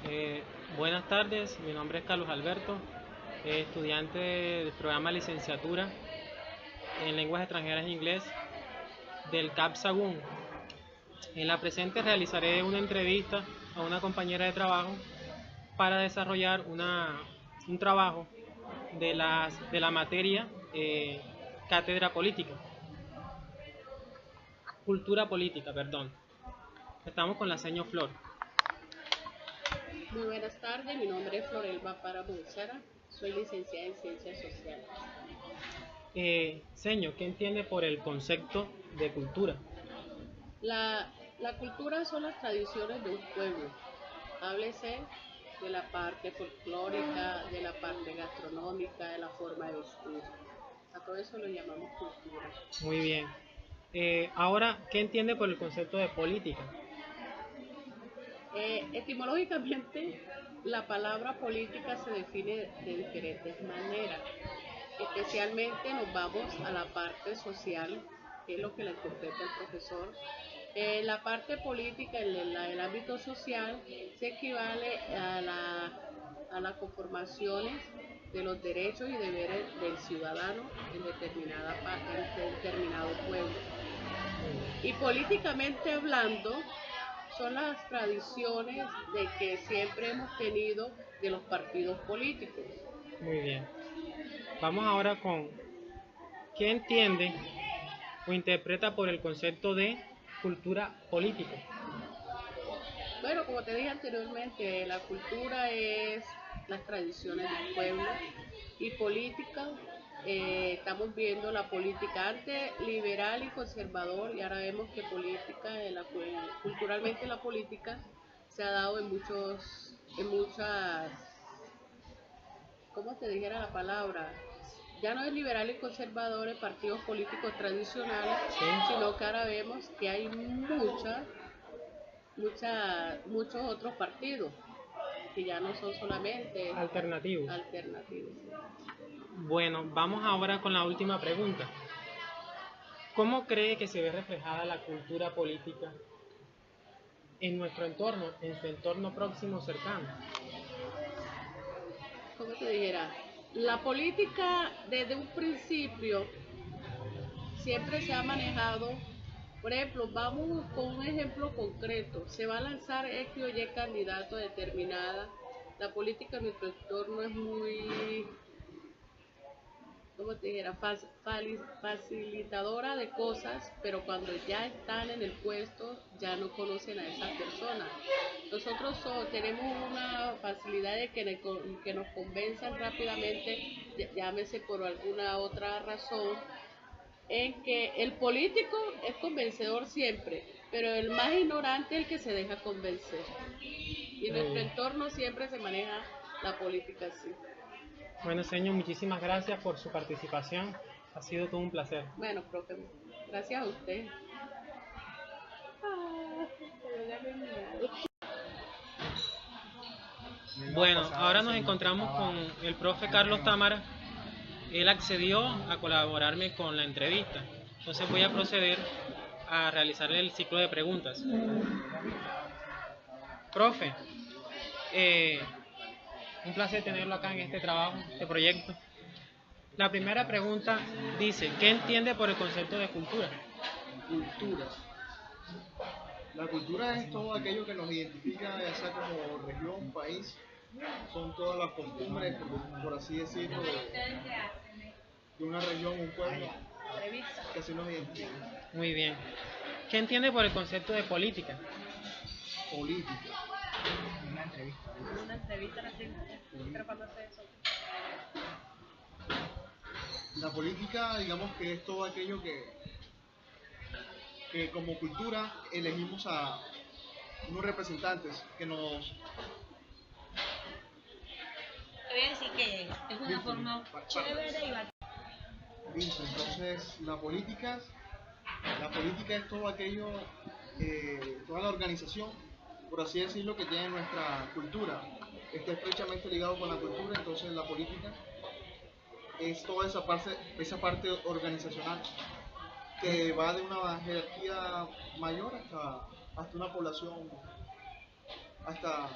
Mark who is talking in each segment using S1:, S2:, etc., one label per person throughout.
S1: Eh, Buenas tardes, mi nombre es Carlos Alberto, estudiante del programa licenciatura en lenguas extranjeras e inglés del CAP Sagún. En la presente realizaré una entrevista a una compañera de trabajo para desarrollar un trabajo de la materia cátedra política, cultura política, perdón. Estamos con la señor Flor.
S2: Muy buenas tardes, mi nombre es Florelba Páramo Becerra, soy licenciada en Ciencias Sociales.
S1: Señor, ¿qué entiende por el concepto de cultura?
S2: La cultura son las tradiciones de un pueblo, háblese de la parte folclórica, de la parte gastronómica, de la forma de vestir. A todo eso lo llamamos cultura.
S1: Muy bien. Ahora, ¿qué entiende por el concepto de política?
S2: Etimológicamente, la palabra política se define de diferentes maneras. Especialmente nos vamos a la parte social, que es lo que le compete al profesor. La parte política en el ámbito social se equivale a las conformaciones de los derechos y deberes del ciudadano en en determinado pueblo. Y políticamente hablando, son las tradiciones de que siempre hemos tenido de los partidos políticos.
S1: Muy bien. Vamos ahora con ¿qué entiende o interpreta por el concepto de cultura política?
S2: Bueno, como te dije anteriormente, la cultura es las tradiciones del pueblo y política. Estamos viendo la política antes liberal y conservador y ahora vemos que culturalmente la política se ha dado en muchas, ¿cómo te dijera la palabra? Ya no es liberal y conservadores, partidos políticos tradicionales,
S1: Sí,
S2: sino que ahora vemos que hay muchos otros partidos que ya no son solamente
S1: alternativo.
S2: alternativos.
S1: Bueno, vamos ahora con la última pregunta. ¿Cómo cree que se ve reflejada la cultura política en nuestro entorno, en su entorno próximo cercano?
S2: ¿Cómo te dijera? La política desde un principio siempre se ha manejado, por ejemplo, vamos con un ejemplo concreto, se va a lanzar X o Y candidato determinada, la política en nuestro entorno es muy, como te dijera, facilitadora de cosas, pero cuando ya están en el puesto ya no conocen a esas personas. Nosotros tenemos una facilidad de que nos convenzan rápidamente, llámese por alguna otra razón, en que el político es convencedor siempre, pero el más ignorante es el que se deja convencer. Y en
S1: Muy
S2: nuestro
S1: bien.
S2: entorno siempre se maneja la política así.
S1: Bueno, señor, muchísimas gracias por su participación. Ha sido todo un placer.
S2: Bueno, profe, gracias a usted. Ah, pero ya me he mirado.
S1: Bueno, ahora nos encontramos con el profe Carlos Támara. Él accedió a colaborarme con la entrevista. Entonces voy a proceder a realizarle el ciclo de preguntas. Profe, eh, un placer tenerlo acá en este trabajo, este proyecto. La primera pregunta dice, ¿qué entiende por el concepto de cultura?
S3: Cultura. La cultura es todo aquello que nos identifica, ya sea como región, país, son todas las costumbres, por así decirlo, de una región, un pueblo, que así nos identifica.
S1: Muy bien. ¿Qué entiende por el concepto de política?
S3: Política.
S2: En una entrevista grabando eso.
S3: La política, digamos que es todo aquello que como cultura elegimos a unos representantes que nos...
S4: Te voy a decir que es una
S3: Listo,
S4: forma chévere y bacana.
S3: listo, entonces la política es todo aquello, toda la organización, por así decirlo, que tiene nuestra cultura. Está estrechamente ligado con la cultura, entonces la política es toda esa parte organizacional que va de una jerarquía mayor hasta una población, hasta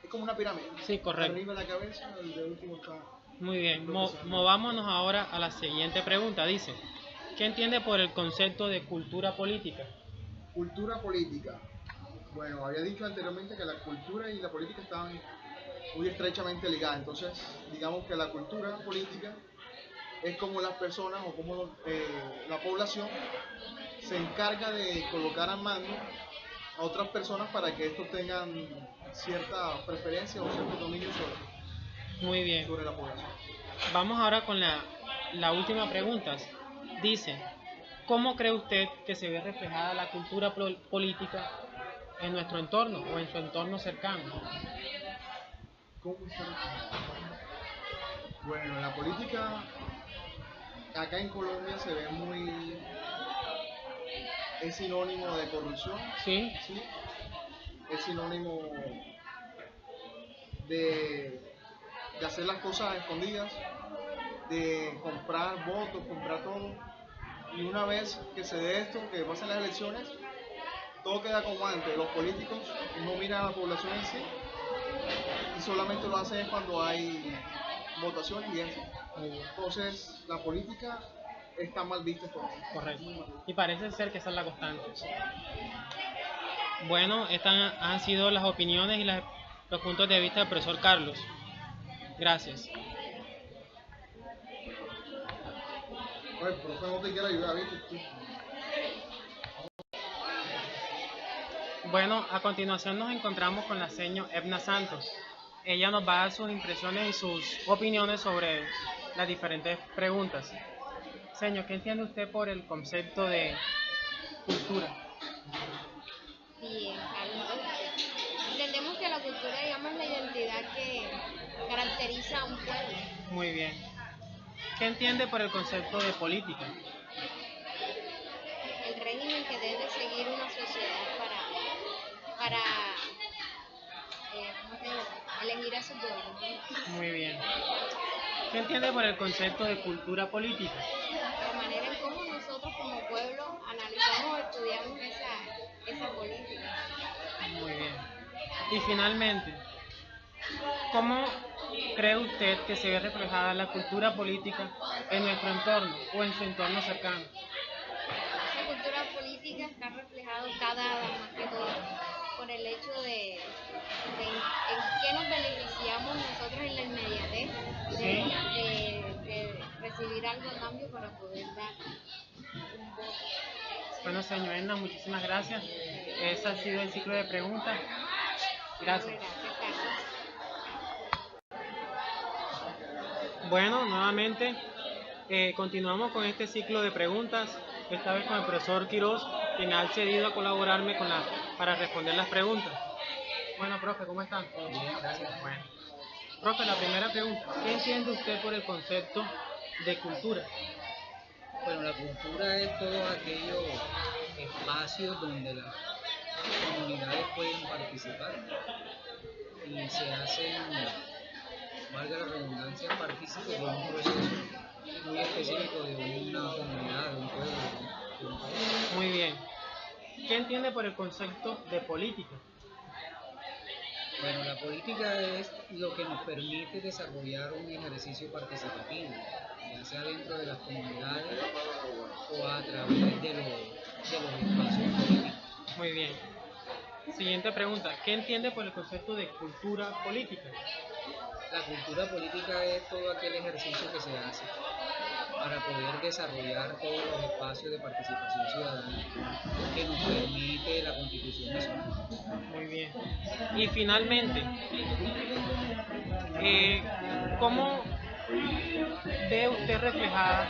S3: es como una pirámide.
S1: Sí, correcto.
S3: Arriba la cabeza, el de último está.
S1: Muy bien,
S3: Profesor.
S1: movámonos ahora a la siguiente pregunta. Dice, ¿qué entiende por el concepto de cultura política?
S3: Cultura política. Bueno, había dicho anteriormente que la cultura y la política estaban muy estrechamente ligadas. Entonces, digamos que la cultura política es como las personas o como la población se encarga de colocar al mando a otras personas para que estos tengan cierta preferencia o cierto dominio
S1: Muy bien.
S3: sobre la población.
S1: Vamos ahora con la última pregunta. Dice, ¿cómo cree usted que se ve reflejada la cultura política en nuestro entorno o en su entorno cercano?
S3: ¿Cómo está? Bueno, la política acá en Colombia se ve muy... es sinónimo de corrupción,
S1: Sí,
S3: ¿sí? Es sinónimo de, de hacer las cosas a escondidas, de comprar votos, comprar todo. Y una vez que se dé esto, que pasen las elecciones, todo queda como antes. Los políticos no miran a la población en sí y solamente lo hacen cuando hay votaciones y eso.
S1: muy bien,
S3: Entonces, la política está mal vista por aquí.
S1: correcto. Y parece ser que esa es la constante. Bueno, estas han sido las opiniones y los puntos de vista del profesor Carlos. Gracias.
S3: Oye, el profe no te quiere ayudar, ¿viste?
S1: Bueno, a continuación nos encontramos con la seño Edna Santos. Ella nos va a dar sus impresiones y sus opiniones sobre las diferentes preguntas. Señor, ¿qué entiende usted por el concepto de cultura?
S5: Bien, Carlos. Entendemos que la cultura, digamos, es la identidad que caracteriza a un pueblo.
S1: Muy bien. ¿Qué entiende por el concepto de política?
S5: El régimen que debe seguir una sociedad para ¿cómo te digo? Elegir a su gobernante.
S1: Muy bien. ¿Qué entiende por el concepto de cultura política?
S5: La manera en cómo nosotros como pueblo analizamos o estudiamos esa política.
S1: Muy bien. Y finalmente, ¿cómo cree usted que se ve reflejada la cultura política en nuestro entorno o en su entorno cercano?
S5: Esa cultura política está reflejada cada más que todo por el hecho de en qué nos beneficiamos nosotros en la inmediatez de recibir algo a cambio para poder dar un voto.
S1: Bueno, señor Edna, muchísimas gracias. Ese ha sido el ciclo de preguntas. Gracias.
S5: Gracias, Carlos.
S1: Bueno, nuevamente continuamos con este ciclo de preguntas, esta vez con el profesor Quiroz, quien ha accedido a colaborarme para responder las preguntas. Bueno, profe, ¿cómo están?
S6: Bien, gracias.
S1: Bueno, profe, la primera pregunta, ¿qué entiende usted por el concepto de cultura?
S6: Bueno, la cultura es todos aquellos espacios donde las comunidades pueden participar y se hacen, valga la redundancia, partícipes de un proceso muy específico de una comunidad, de un pueblo, de un país.
S1: Muy bien. ¿Qué entiende por el concepto de política?
S6: Bueno, la política es lo que nos permite desarrollar un ejercicio participativo, ya sea dentro de las comunidades o a través de los espacios políticos.
S1: Muy bien. Siguiente pregunta, ¿qué entiende por el concepto de cultura política?
S6: La cultura política es todo aquel ejercicio que se hace para poder desarrollar todos los espacios de participación ciudadana que nos permite la Constitución Nacional.
S1: Muy bien. Y finalmente, ¿cómo ve usted reflejada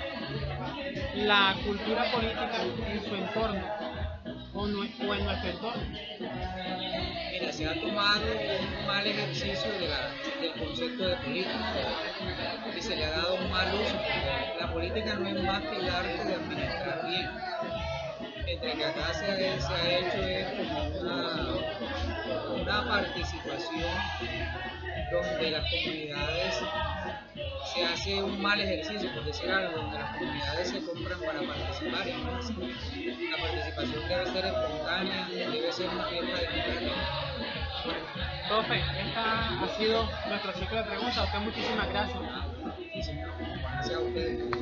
S1: la cultura política en su entorno o en nuestro entorno?
S6: Mira, se ha tomado un mal ejercicio del concepto de política y se le ha dado un mal uso. La política no es más que el arte de administrar bien. Mientras que acá se ha hecho es como una participación donde las comunidades se hace un mal ejercicio, por decir algo, donde las comunidades se compran para participar. Y la participación debe ser espontánea, debe ser una fiesta democrática.
S1: Profe, esta ha sido nuestro ciclo de preguntas. A usted muchísimas gracias.
S6: Sí, señor. Gracias a ustedes.